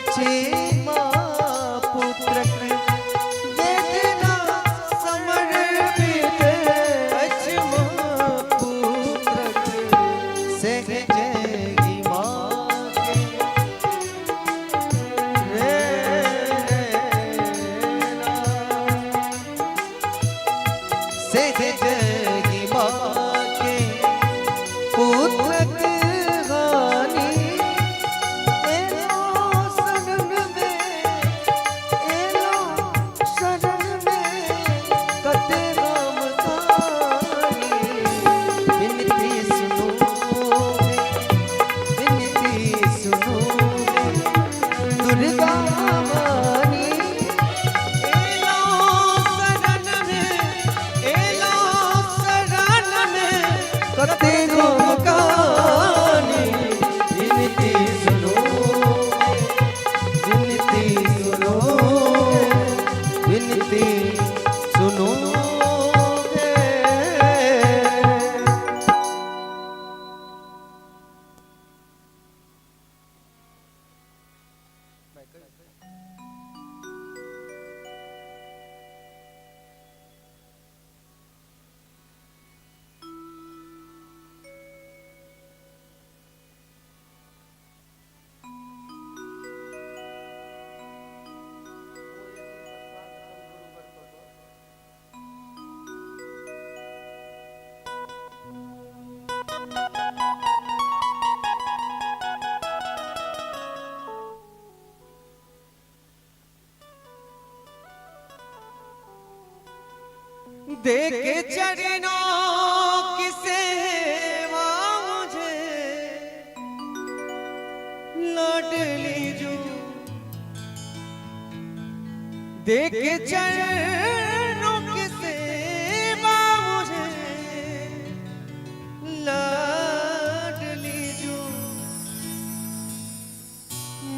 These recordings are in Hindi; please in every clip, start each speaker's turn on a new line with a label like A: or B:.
A: अच्छे माँ पुत्र वेदना समर्पित अच्छे माँ पुत्र सहजगी माँ के सहजगी माँ के पुत्र देखे चरणों की सेवा मुझे लाडली जो देखे चरणों की सेवा मुझे लाडली जो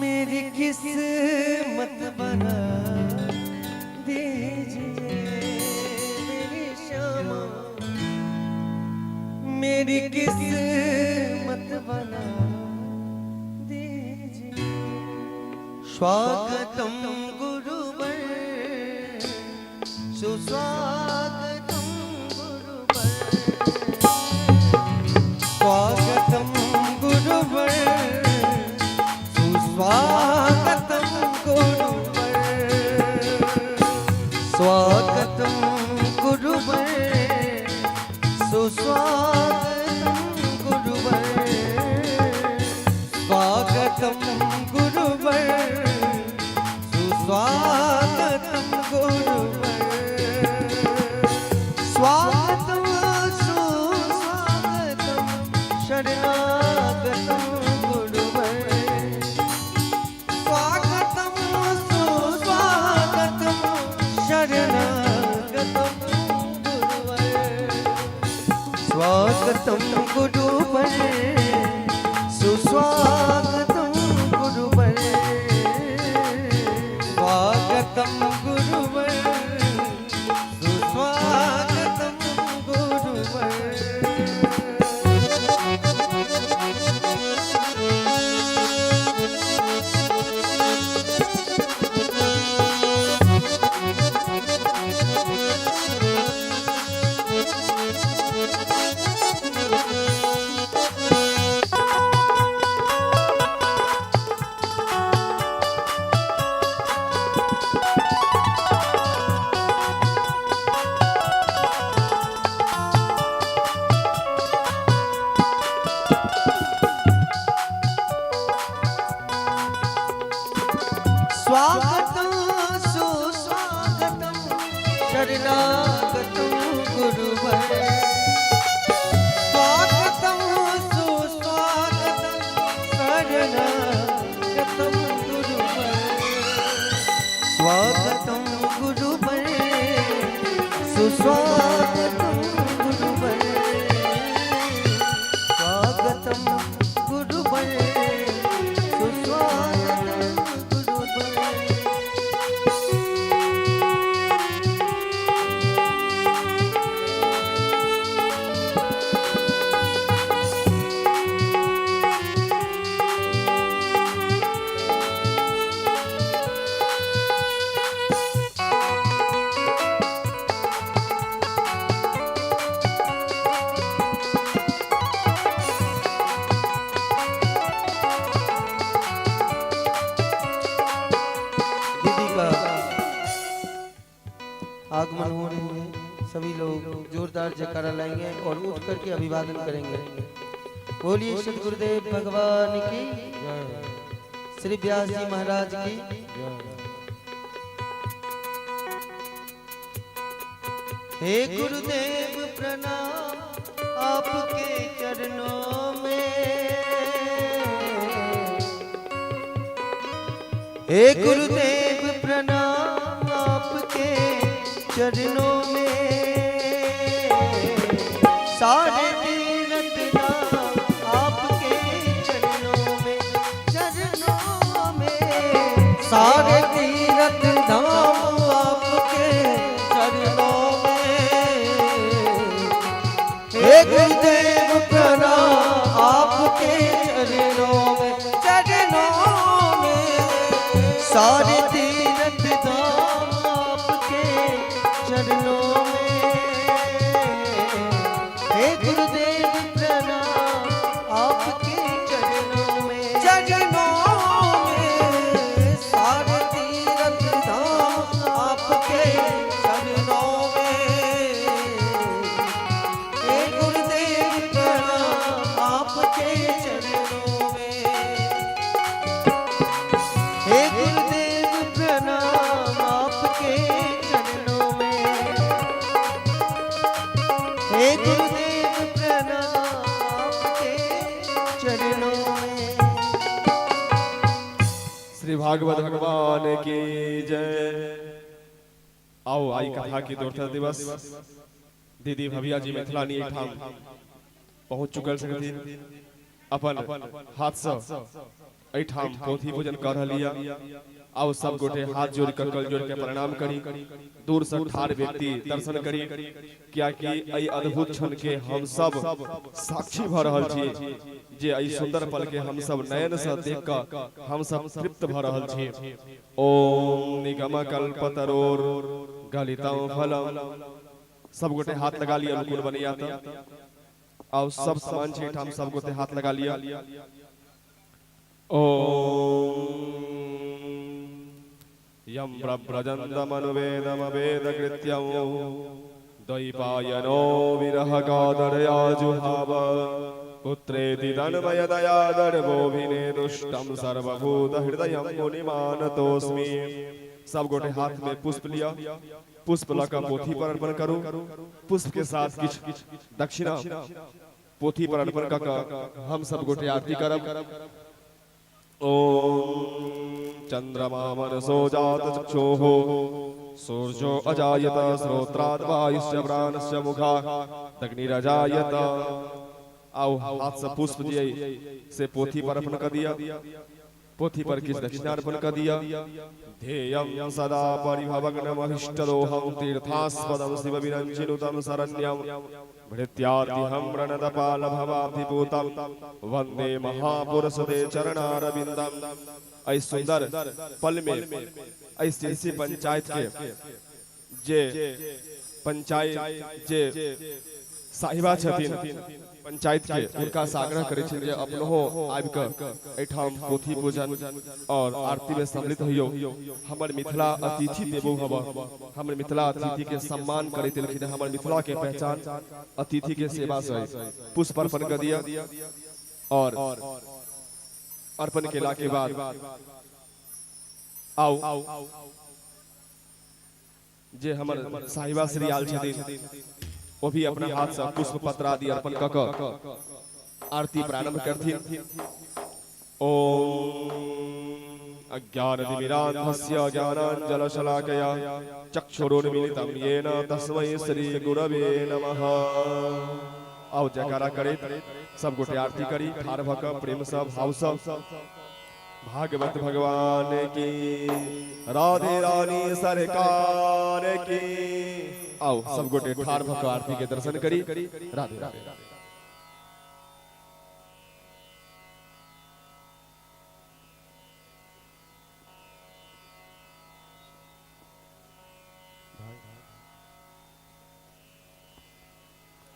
A: मेरी किस्मत बना दीजिए मेरी किस्मत बना दीजिए। स्वागतम गुरुवर सुस्वागतम गुरुवर स्वागतम गुरुवर सुस्वागतम गुरुवर स्वागतम गुरुवर सुस्वागतम गुरुवर स्वागतम गुरुवर सुस्वागतम गुरुवर स्वागतम सुस्वागतम शरणागतम गुरुवर स्वागतम सुस्वागतम शरणागतम स्वागतम गुरुवर सुस्वागतम गुरुवर स्वागतम गुरुवर सुस्वागतम गुरुवर स्वागतम सुस्वागतम शरणागतम गुरुवर स्वागतम सुस्वागतम शरणागतम गुरुवर स्वागतम गुरुवर सुस्वागतम गुरुवर स्वागतम गुरुवर सुस्वागतम आगमन हो रहे हैं। सभी लोग जोरदार जयकारा लाएंगे और उठ करके अभिवादन करेंगे। बोलिए सतगुरुदेव भगवान की, श्री व्यास जी महाराज की। हे गुरुदेव प्रणाम आपके चरणों में। हे गुरुदेव प्रणाम आपके चरणों में। सारे तीरथ धाम आपके चरणों में, चरणों में। सारे तीरथ धाम आपके चरणों में। हे गुरुदेव प्रणाम आपके चरणों में, चरणों में। सारे तीरथ धाम आपके चरणों में। हे गुरुदेव प्रणाम आपके चरणों में, चरणों में। सारे तीरथ धाम आपके चरणों में। हे गुरुदेव प्रणाम आपके चरणों में। हे गुरुदेव प्रणाम आपके चरणों में। हे गुरुदेव प्रणाम आपके चरणों में।
B: श्री भागवत भगवान की जय। आओ आई कथा की दोर्था दिवस दीदी भविया जी मिथिलानी एक ठाम पहुंच चुकल छथिन। अपन हाथ से एठाम पोथी पूजन कर लिया। आओ सब गोटे हाथ जोड़ कर कल जोड़ के प्रणाम करी। दूर से ठार व्यक्ति दर्शन करी, क्या कि आई अद्भुत क्षण के हम सब साक्षी भ रहल छी। जे आई सुंदर पल के हम सब नयन से देख कर हम सब तृप्त भ रहल छी। ओम निगम कल्पतरोर गलितं फलम। सब गोटे हाथ लगा लिया, अनुकूल बनिया था। आओ सब समान छे हम सब गोटे हाथ लगा लिया। ओम यम प्रव्रजन्तमनुवेदम वेदकृत्यं द्वैपायनो विरह कादरया जुहाव। पुत्रेति तन्मयतया दर्भोभिने दुष्टं सर्वभूत हृदयं मुनिमानतोऽस्मि। सब गोटे हाथ में पुष्प लिया। पुष्प लगा पोथी पर अर्पण करो। पुष्प के साथ किछ दक्षिणा पोथी पर अर्पण कर हम सब गोटे आरती करब। ओम चंद्रमा मनसो जात चक्षुः सूर्यो अजायत श्रोत्रात् वायुश्च प्राणश्च मुखात् अग्निरजायत। आओ हाथ से पुष्प दिए से पोथी पर अर्पण कर दिया। पोथी पर किस दक्षिणा अर्पण कर दिया। ध्येयं सदा परिभवग्नमभिष्टदोहं तीर्थास्पदं शिवविरञ्जिनुतं शरण्यं भृत्याद्यहं प्रणतपालभवाब्धिपूतं वन्दे महापुरुषते चरणारविन्दम्। ऐ सुंदर पल में ऐसी पंचायत के जे पंचायत जे साहिबा छथिन पंचायत के, उनका आग्रह करे छिन जे अपनो आबि के एठाम पोथी पूजन और आरती में सम्मिलित होइयो। हमर मिथिला अतिथि देवो भव। हमर मिथिला अतिथि के सम्मान करैत एलखिन। हमर मिथिला के पहचान अतिथि के सेवा से। पुष्प अर्पण कर दिया और अर्पण केला के बाद आओ जे हमर साहिबा श्री आल छथिन वो भी अपना हाथ से पुष्प पत्र आदि अर्पण कर आरती प्रारंभ करथिन। ओम अज्ञानतिमिरान्धस्य ज्ञानाञ्जनशलाकया चक्षुरुन्मीलितं येन तस्मै श्री गुरवे नमः। आओ जयकारा करे सब गोटे आरती करी ठार भक प्रेम से भाव से। भागवत भगवान की, राधे रानी सरकार की। आओ सब गोटे ठार भक आरती के दर्शन करी। राधे राधे।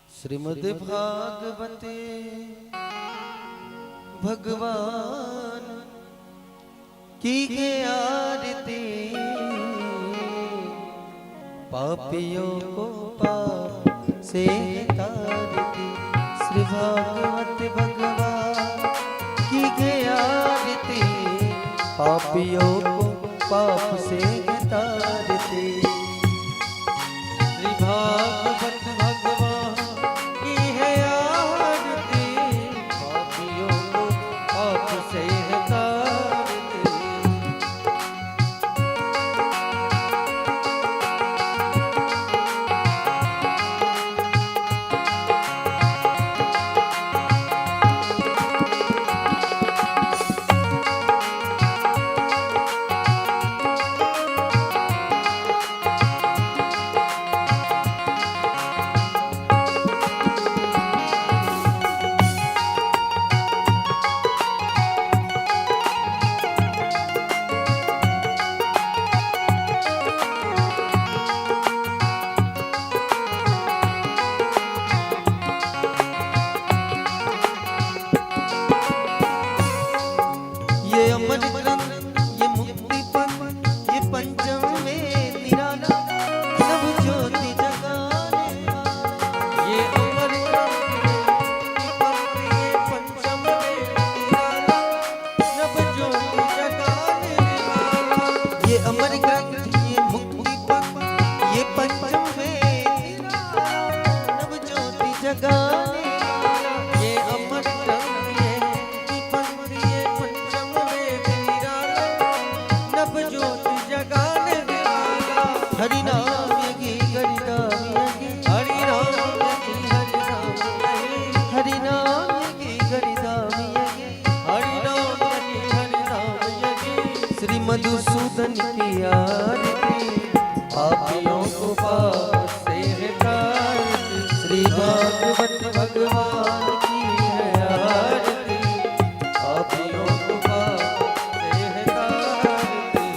A: श्रीमद् भागवते भगवान की आरती पापियों को पाप से तारती श्री भागवत भगवान की गया आरती। पापियों को पाप से तारती श्री भागवत भगवान की है आरती। पापियों को पाप से तारती। ये अमर ग्रंथ, ये मुक्ति पंथ, ये पंचम में निराला नव ज्योति जगाने वाला। ये अमर ग्रंथ, ये पंचम में निराला नव ज्योति जगाने वाला। ये अमर ग्रंथ, ये मुक्ति पंथ, ये पंचम में निराला नव ज्योति जगाने वाला। ये अमर ग्रंथ, हरि नाम यज्ञ हरि नाम यज्ञ हरि नाम यज्ञ हरि नाम यज्ञ हरि नाम यज्ञ हरि नाम यज्ञ हरि नाम यज्ञ। श्री मधुसूदन की आरती पापियों को पाप से तारती। श्री भागवत भगवान की है आरती। पापियों को पाप से तारती।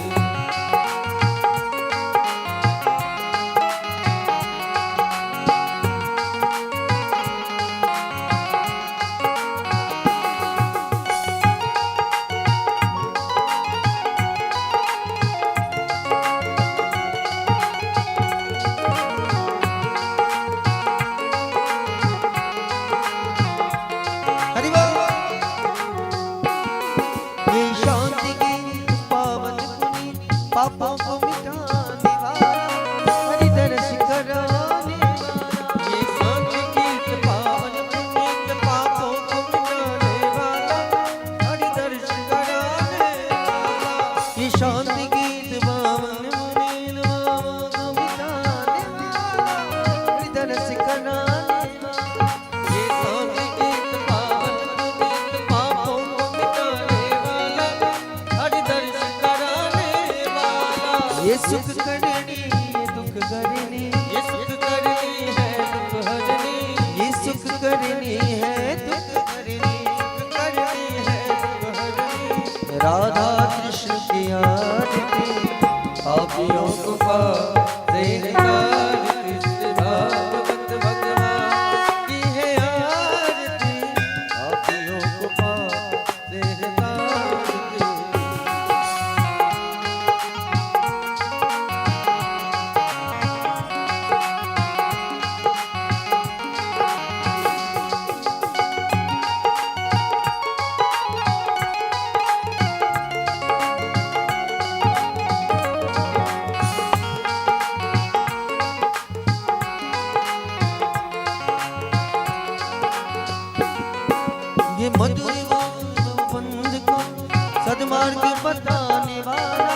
A: पापों को मिटाने वाला हरि दर्श कराने वाला। ये शांति गीत पावन पुनीत पापों को मिटाने वाला हरि दर्श कराने वाला। ये शांति गीत पावन पुनीत पापों को मिटाने वाला हरि दर्श कराने वाला। ये शांति गीत पावन पुनीत पापों को मिटाने वाला हरि दर्श कराने। ये सुख करनी ये दुख करनी, ये सुख करनी है दुख हरनी। ये सुख करनी है दुख हरनी, सुख करनी है दुख हरनी। राधा कृष्ण की आरती पापियों को पाप से तारती। श्री भागवत भगवान की है आरती। पापियों को पाप से तारती। ये मधुर बंद को सदमार्ग बताने वाला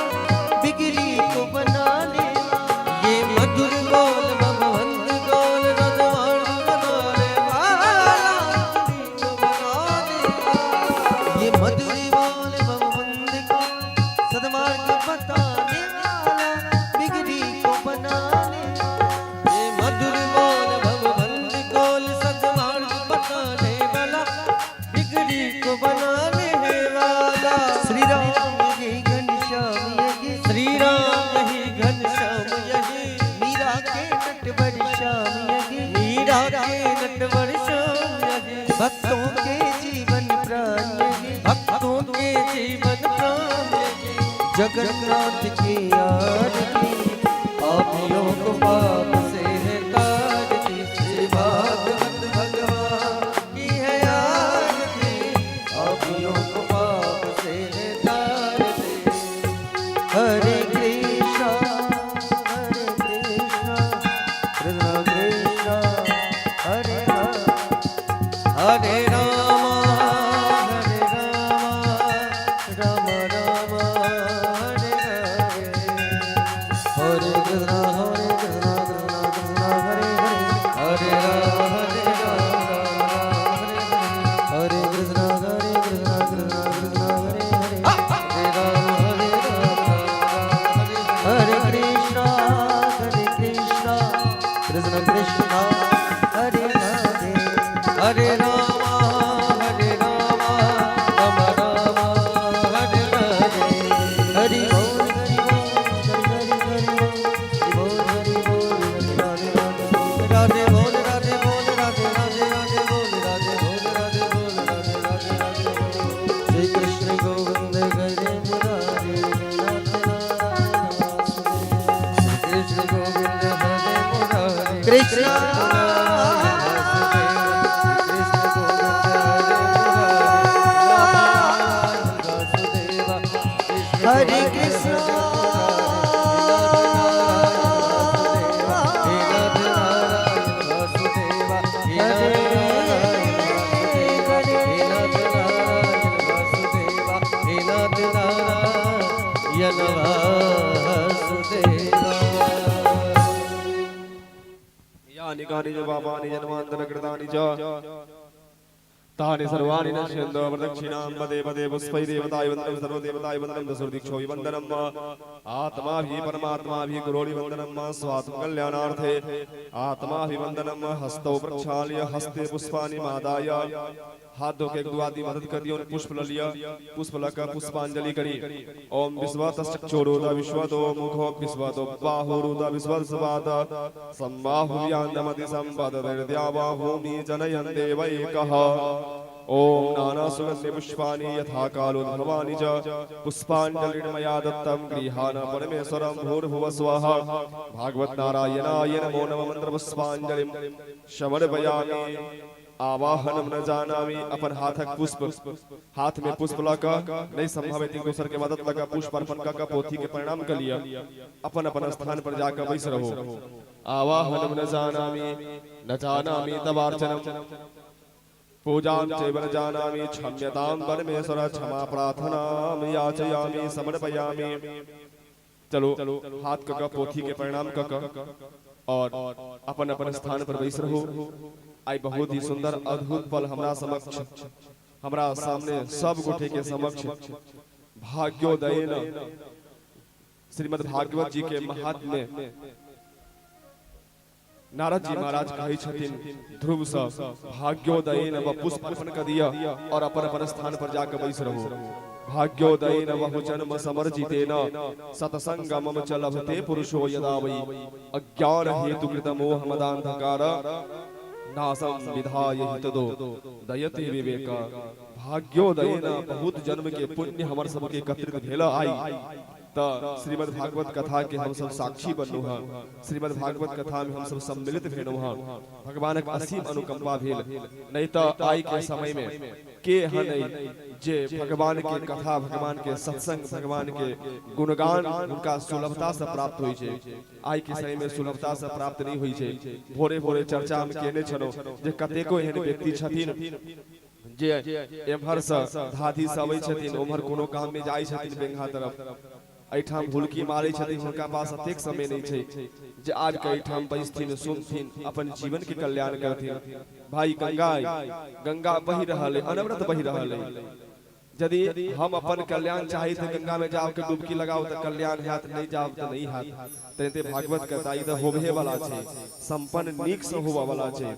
A: बिगड़ी को बनाने वाला। ये मधुर बोल भगवंत गोल सदमार्ग बनाने वाला बिगड़ी को बनाने वाला। ये मधुर बोल भगवंत को सदमार्ग बताने वाला बिगड़ी को बनाने वाला। ये मधुर बोल भगवंत गोल सदमार्ग बताने वाला बिगड़ी को बनाने वाला। श्री राम यही घनश्याम यही, श्री राम यही घनश्याम यही। मीरा के नटवर श्याम यही, मीरा के नटवर श्याम यही। भक्तों के जीवन प्राण यही, भक्तों के जीवन प्राण यही। जगन्नाथ की आरती पापियों को पाप से है तारती, श्री भागवत भगवान की है आरती, पापियों को पाप से है तारती। हरे कृष्णा कृष्ण कृष्ण हरे हरे, हरे राम राम राम हरे हरे, हरे कृष्णा कृष्णा कृष्णा हरे हरे, हरे राम हरे कृष्णा कृष्णा कृष्णा हरे हरे, हरे राम हरे कृष्णा कृष्ण कृष्ण हरे हरे, हरे राम राम राम हरे हरे, हरि बोल हरि बोल हरि बोल हरि बोल राधे बोल राधे बोल राधे राधे राधे बोल राधे बोल राधे बोल राधे राधे राधे बोल, श्री कृष्ण गोविंद हरे मुरारी, कृष्ण गोविंद हरे मुरारी, कृष्ण हरे कृष्ण
B: यानि कानि च पापानि जन्मान्तర कृतानि च तानि सर्वाणि नश्यन्तो प्रदक्षिणां पदे पदे पुष्पै देवताय वन्दनं सर्वदेवताय वन्दनं दशरथिक्षोभि वन्दनं आत्माभि परमात्माभि गुरोणि वन्दनं स्वात्म कल्याणार्थे आत्माभि वन्दनं हस्तौ प्रक्षाल्य हस्ते पुष्पाणि मादाय हाथ धो के गुआदि मदद कर दियो, पुष्प ल लिया, पुष्प लका पुष्पांजलि करी। ओम विश्वतश्चक्षुरोदा विश्वतो मुखो विश्वतो बाहुरुदा विश्वसवाद संबाहुर्यान्दमति संपदर्द्यावाहूमि जनयन् देवैकः। ओम नाना सुगन्धि पुष्पाणि यथा कालोद्भवानि च पुष्पाञ्जलिर्मया दत्तं गृहाण परमेश्वरं भूर्भुवः स्वः। भागवत नारायणाय नमो नमः मंत्र पुष्पांजलिं समर्पयामि। आवाहनम न जानामि, अपन हाथक पुष्प हाथ में पुष्प लगा नहीं संभव है दोसर के मदद लगा पुष्प अर्पण का पोथी के परिणाम कर लिया, अपन अपन स्थान पर जाकर बैस रहो। आवाहनम न जानामि तवार्चनम पूजां चैव न जानामि, क्षम्यतां परमेश्वर क्षमा प्रार्थनां याचयामि समर्पयामि। चलो हाथ का पोथी के परिणाम का और अपन अपन स्थान पर बैस रहो। आई बहुत ही सुंदर अद्भुत पल हमरा समक्ष, हमरा सामने सब गोटे के समक्ष भाग्योदयन श्रीमद् भागवत जी के महात्म्य नारद जी महाराज कहे छथिन ध्रुव स भाग्योदयन व पुष्प अर्पण कर दिया और अपन अपन स्थान पर जाकर बैस रहो। भाग्योदयन बहु जन्म समर्जितेन सतसंगमम च लभते पुरुषो यदा वै अज्ञान हेतु कृत मोह मदांधकार नासं विधाय हितदो दयते विवेक। भाग्योदयन बहुत जन्म के पुण्य हमर सब के एकत्रित भेल आई त श्रीमद् भागवत कथा के हम सब साक्षी बननु ह। श्रीमद् भागवत कथा में हम सब सम्मिलित भेनु ह। भगवानक असीम अनुकंपा भेल, नहीं त आई के समय में के ह नहीं जे भगवान के कथा भगवान के सत्संग भगवान के गुणगान उनका सुलभता से प्राप्त होई छे। आई के समय में सुलभता से प्राप्त नहीं होई छे। भोरे भोरे चर्चा में केने छनो जे कतेको एहन व्यक्ति छथिन जे एम्हर से धाधी से अबै छथिन, ओम्हर कोनो काम में जाई छथिन बेंगा तरफ, एठाम भूलकी मारे छथिन, हुनका पास अतेक समय नहीं छे जे आज के एठाम बैसथिन सुनथिन अपन जीवन के कल्याण करथिन। भाई गंगा बही रहल है, अनवरत बही रहल है। यदि हम अपन कल्याण चाहे तो गंगा में जाओ के डुबकी लगाओ तो कल्याण हाथ, नहीं जाओ तो नहीं हाथ। तेते भागवत कहता ई तो होबे वाला छे, संपन्न नीक से होवा वाला छे,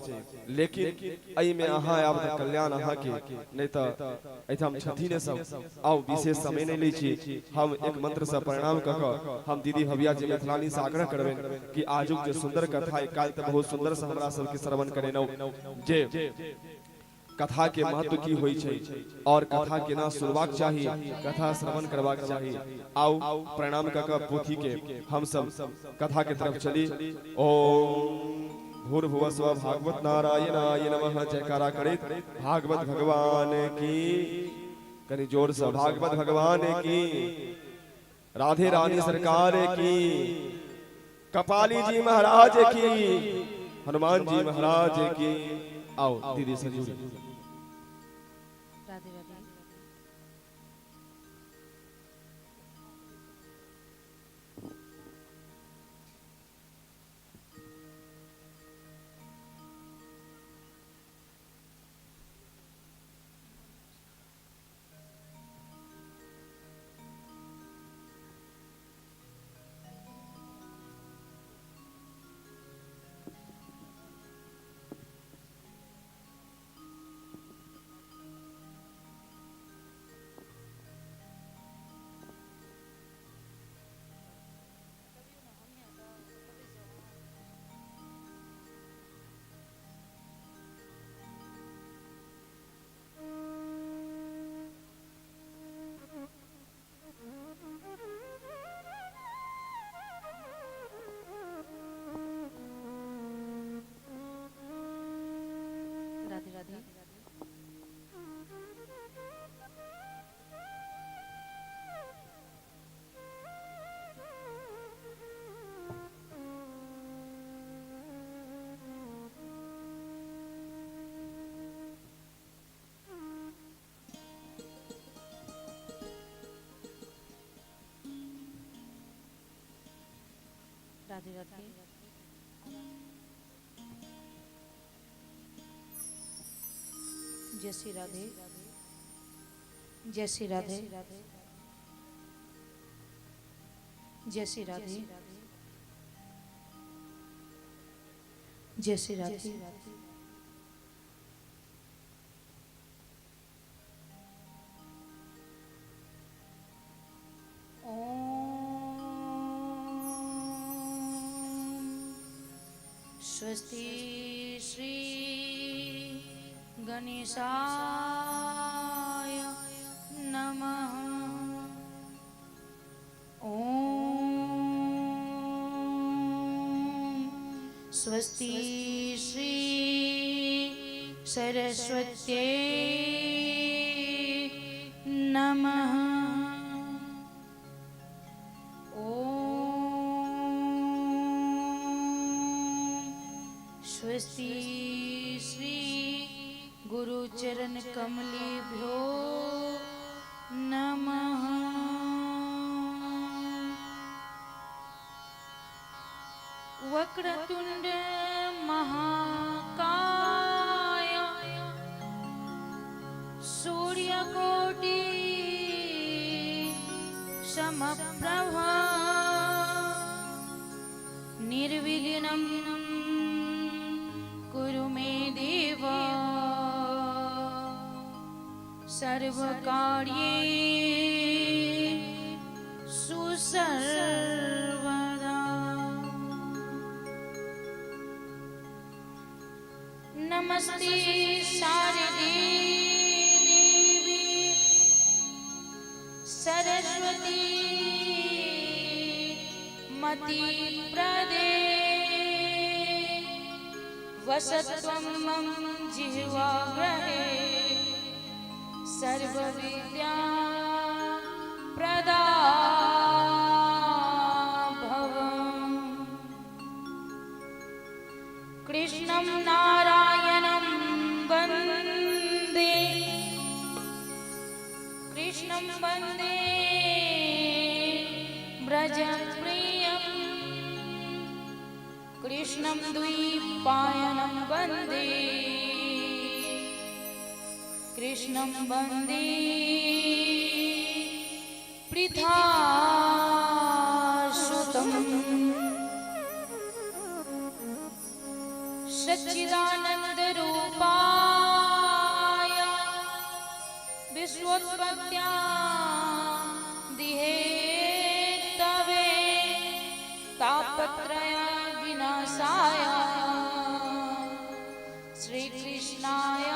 B: लेकिन एई में अहाँ आब त कल्याण अहाँ के नहीं तो एठाम छथिन सब। आओ विशेष समय नहीं लै छी, हम एक मंत्र से प्रणाम क के हम दीदी भैया जी मिथिलानी से आग्रह करबे कि आजुक जे सुंदर कथा काल त बहुत सुंदर से हमरा सब के श्रवण करेनौ जे कथा के महत्व की होई छै और कथा केना सुनबाक चाही, कथा श्रवण करबाक चाही। आओ प्रणाम क के पोथी के हम सब कथा के तरफ चली। ओम भूर्भुवः स्वः भागवत नारायणाय नमः। जयकारा करे भागवत भगवान की, कनी जोर से भागवत भगवान की, राधे रानी सरकार की, कपाली जी महाराज की, हनुमान जी महाराज की। आओ दीदी से जुड़ी।
C: राधे राधे। राधे राधे। राधे राधे। जय श्री राधे। जय श्री राधे। जय श्री राधे। जय श्री राधे। स्वस्ति श्री गणेशाय नमः। ओम स्वस्ति श्री सरस्वत्यै नमः। स्वस्ति श्री गुरुचरण कमलेभ्यो नमः। वक्रतुंड महाकाय सूर्यकोटि समप्रभा निर्विघ्नं कुरु मे देव सर्वकार्येषु सर्वदा। नमस्ते शारदे देवी सरस्वती मति प्रदे वसत्वं मम जिह्वाग्रहे सर्वविद्या प्रदा भव। कृष्णं नारायणं वन्दे कृष्णं वन्दे व्रजप्रियं कृष्णं द्वैपायनं वन्दे कृष्णं वन्दे पृथासुतं। सच्चिदानन्दरूपाय विश्वोत्पत्त्यादिहेतवे तापत्रय विनाशाय श्रीकृष्णाय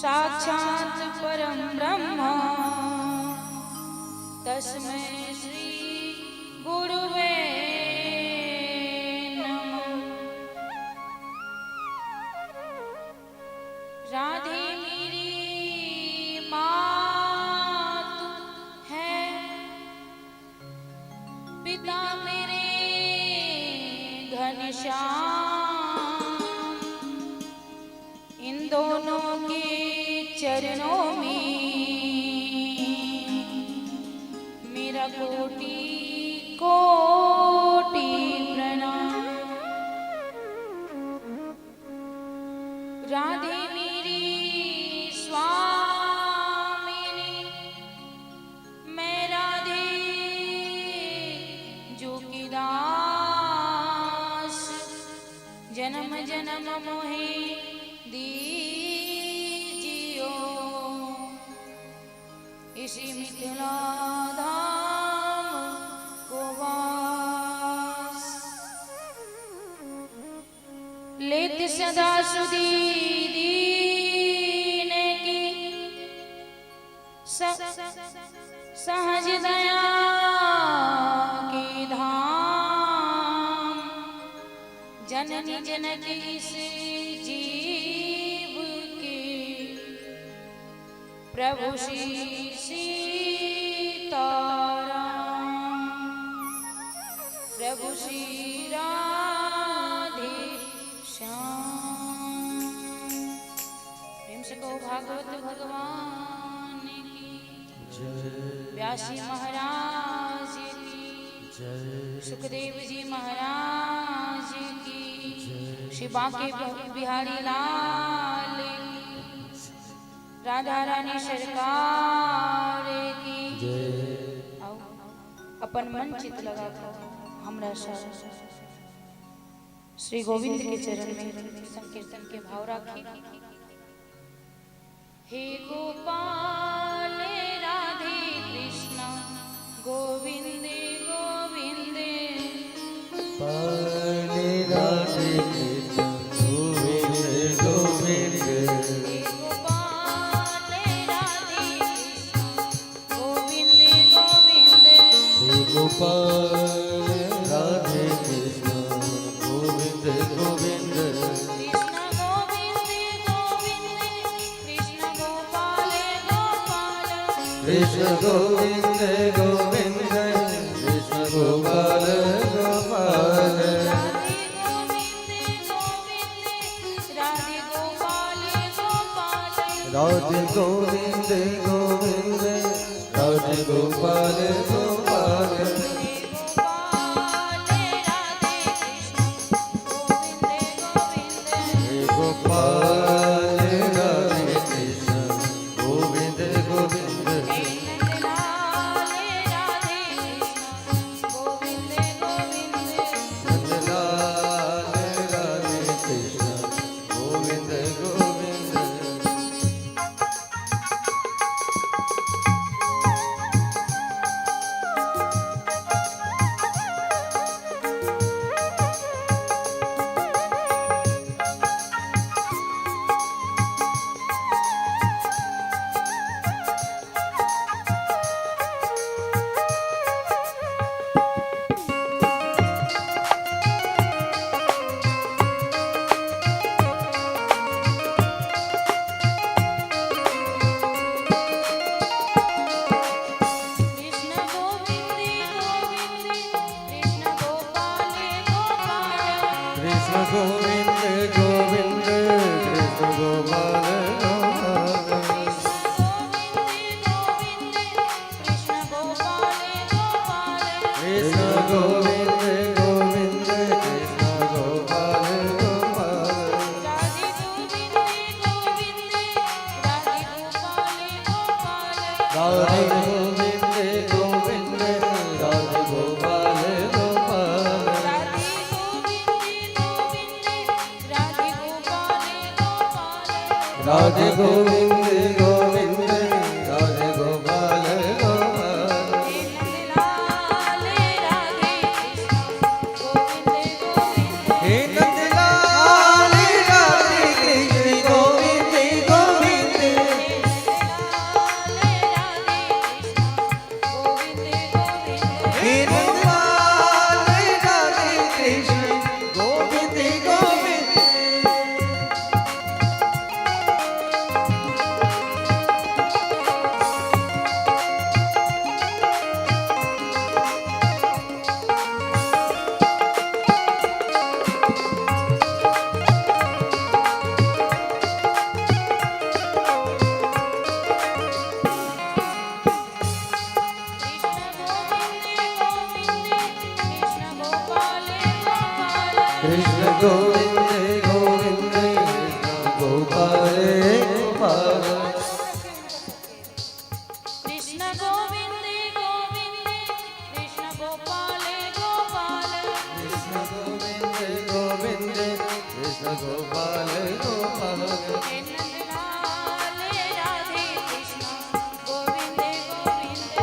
C: साक्षात् परम ब्रह्म तस्मै श्री गुरुवे नमः। राधे मेरी मात है, पिता मेरे घनश्याम, इन दोनों के चरणों में मेरा कोटि कोटि प्रणाम। राधे मेरी स्वामिनी, मैं राधे जो की दास, जन्म जन्म मोहे दीजियो इसी मिथिला धाम को वास। लेत सदा सुधी दीन की सहज दया की धाम, जननी जनकी से जीव के प्रभु श्री सीताराम, प्रभु श्री राधे श्याम। प्रेम से कहो भागवत भगवान की, व्यासी महाराज की, सुखदेव जी महाराज की, श्री बांके बिहारी लाल की, राधा रानी सरकार की। आओ अपन मन चित लगा कर हमरा साथ श्री गोविंद के चरण में संकीर्तन के भाव राखी। हे गोपाल राधे कृष्ण गोविंद गोविंद,
A: गोपाल राधे कृष्ण गोविंद गोविंद,
C: हे गोपाल राधे कृष्ण गोविंद गोविंद,
A: हे गोपाल राधे कृष्ण गोविंद गोविंद,
C: कृष्ण गोविंद गोविंद, कृष्ण गोपाल गोपाल,
A: कृष्ण गोविंद गोविंद, कृष्ण गोपाल गोपाल,
C: राधे गोविंद गोविंद, राधे गोपाल गोपाल,
A: राधे गोविंद गोविंद, राधे गोपाल गोपाल,
C: हे गोपाल राधे कृष्ण गोविंद गोविंद,
A: हे गोपाल राधे कृष्ण गोविंद गोविंद,
C: हे नंदलाल राधे कृष्ण गोविंद गोविंद,
A: राधे गोविंद गोविंद राधे गोपाल गोपाल
C: हे नंदलाल राधे कृष्ण गोविंद गोविंद
A: कृष्ण गोपाल गोपाल
C: हे नंदलाल राधे कृष्ण गोविंद गोविंद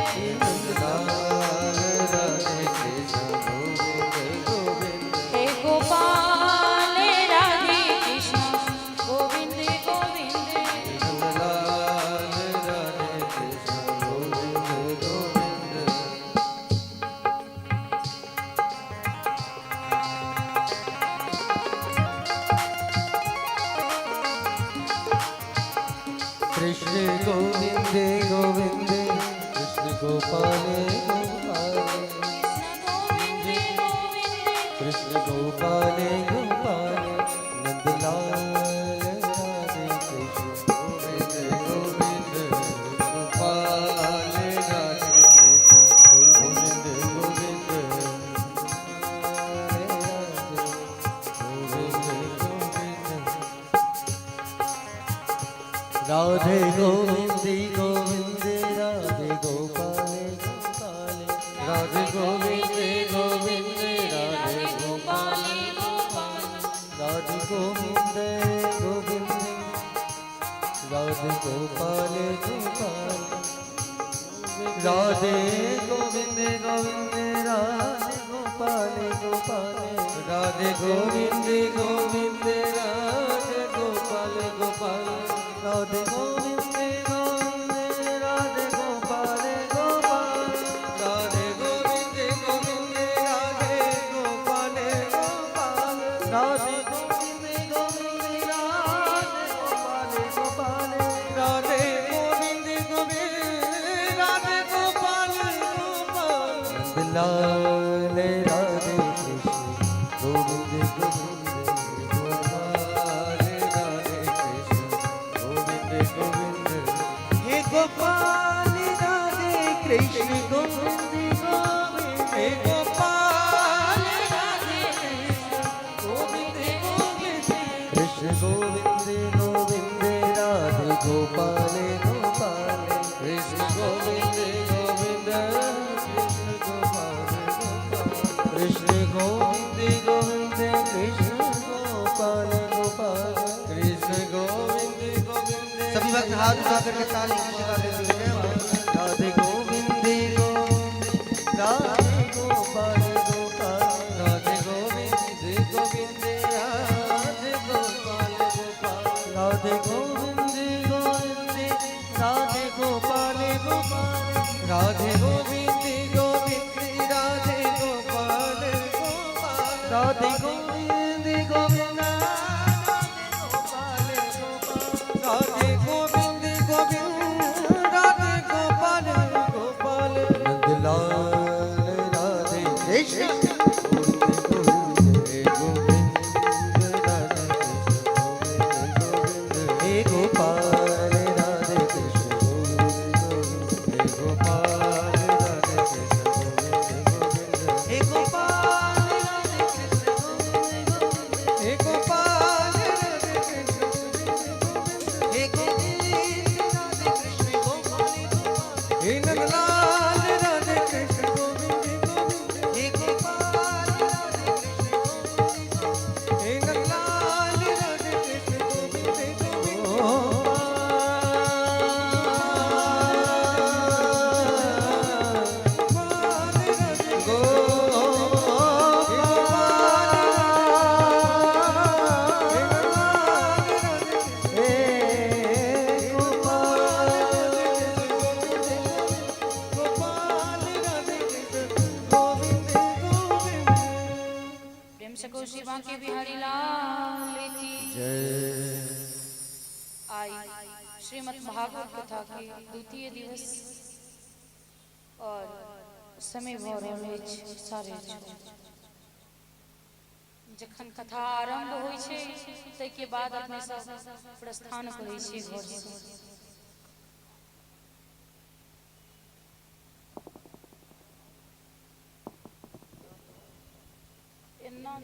A: नंदलाल राधे कृष्ण गोविंद गोविंद
C: हे गोपाल राधे कृष्ण गोविंद गोविंद
A: नंदलाल राधे कृष्ण गोविंद गोविंद कृष्ण गोविंद गोविंद कृष्ण गोपाल गोपाल कृष्ण गोपाल गोपाल नंदलाल राधे कृष्ण गोविंद गोविंद गोपाल राधे कृष्ण गोविंद गोविंद राधे गोविंद गोविंद राधे गोपाल गोपाल राधे गोविंद गोविंद राधे गोपाल राधे गोविंद गोविंद राधे गोपाल गोपाल राधे गोविंद गोविंद राधे गोपाल गोपाल राधे गोविंद गोविंद राधे गोपाल गोपाल राधे गोविंद गोविंद राधे गोपाल गोपाल राधे गोविंद गोविंद राधे गोपाल गोपाल राधे गोविंद गोविंद राधे गोपाल गोपाल राधे गोविंद गोविंद राधे गोपाल गोपाल नंदलाल राधे कृष्ण गोविंद गोविंद गोपाल राधे कृष्ण गोविंद गोविंद हे गोपाल राधे कृष्ण गोविंद गोविंद हे गोपाल राधे कृष्ण गोविंद गोविंद कृष्ण गोविंद गोविंद राधे गोपाल गोपाल कृष्ण गोविंद गोविंद कृष्ण गोपाल गोपाल कृष्ण गोविंद गोविंद कृष्ण गोपाल गोपाल कृष्ण गोविंद गोविंद सभी भक्त हाथ उठा करके ताली की शिवा देते हुए राधे गोविंद गोविंद राधे गोपाल गोपाल राधे गोविंद गोविंद राधे गोपाल गोपाल राधे गोविंद गोविंद राधे गोपाल गोपाल राधे गोविंद गोविंद राधे गोपाल गोपाल राधे गोविंद गोविंद राधे गोविंद गोविंद राधे गोपाल गोपाल नंदलाल राधे कृष्ण गोविंद गोविंद राधे कृष्ण गोविंद गोविंद हे गोपाल राधे कृष्ण गोविंद हे गोपाल राधे कृष्ण गोविंद हे गोपाल राधे कृष्ण गोविंद हे गोपाल राधे कृष्ण हे गोविंद राधे कृष्ण गोपाल गोपाल हे नंदलाल राधे कृष्ण गोविंद गोविंद हे गोपाल राधे कृष्ण गोविंद हे नंदलाल राधे कृष्ण गोविंद
C: प्रेम से को शिवा के बिहारी लाल की आई श्रीमद् भागवत कथा के द्वितीय दिवस और समय भर सारे जखन कथा आरंभ होइ छै तै के बाद अपने सब प्रस्थान करै छी घर से एना